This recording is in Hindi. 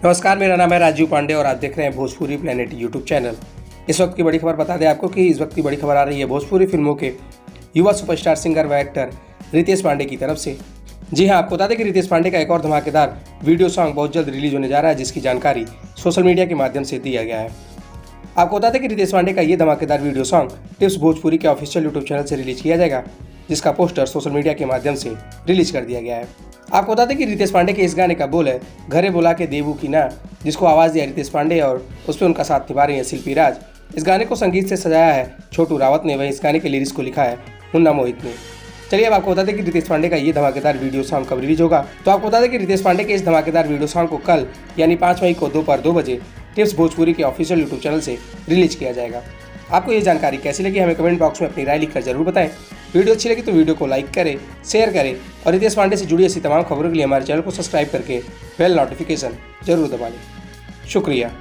नमस्कार, मेरा नाम है राजीव पांडे और आप देख रहे हैं भोजपुरी प्लेनेट यूट्यूब चैनल। इस वक्त की बड़ी खबर बता दें आपको कि इस वक्त की बड़ी खबर आ रही है भोजपुरी फिल्मों के युवा सुपरस्टार सिंगर व एक्टर रितेश पांडे की तरफ से। जी हां, आपको बता दें कि रितेश पांडे का एक और धमाकेदार वीडियो सॉन्ग बहुत जल्द रिलीज होने जा रहा है, जिसकी जानकारी सोशल मीडिया के माध्यम से दिया गया है। आपको बता दें कि रितेश पांडे का ये धमाकेदार वीडियो सॉन्ग टिप्स भोजपुरी के ऑफिशियल यूट्यूब चैनल से रिलीज किया जाएगा, जिसका पोस्टर सोशल मीडिया के माध्यम से रिलीज कर दिया गया है। आपको बता दें कि रितेश पांडे के इस गाने का बोल है घरे बुला के देवू की ना, जिसको आवाज़ दिया रितेश पांडे और उस पर उनका साथ निभा रही है शिल्पी राज। इस गाने को संगीत से सजाया है छोटू रावत ने, वहीं इस गाने के लिरिक्स को लिखा है मुन्ना मोहित ने। चलिए अब आपको बता दें कि रितेश पांडे का ये धमाकेदार वीडियो सॉन्ग कब रिलीज होगा। तो आपको बता दें कि रितेश पांडे के इस धमाकेदार वीडियो सॉन्ग को कल यानी 5 मई को दोपहर 2 बजे टिप्स भोजपुरी के ऑफिशियल यूट्यूब चैनल से रिलीज किया जाएगा। आपको ये जानकारी कैसी लगी हमें कमेंट बॉक्स में अपनी राय लिखकर जरूर बताएं। वीडियो अच्छी लगी तो वीडियो को लाइक करें, शेयर करें और रितेश पांडे से जुड़ी ऐसी तमाम खबरों के लिए हमारे चैनल को सब्सक्राइब करके बेल नोटिफिकेशन जरूर दबा लें। शुक्रिया।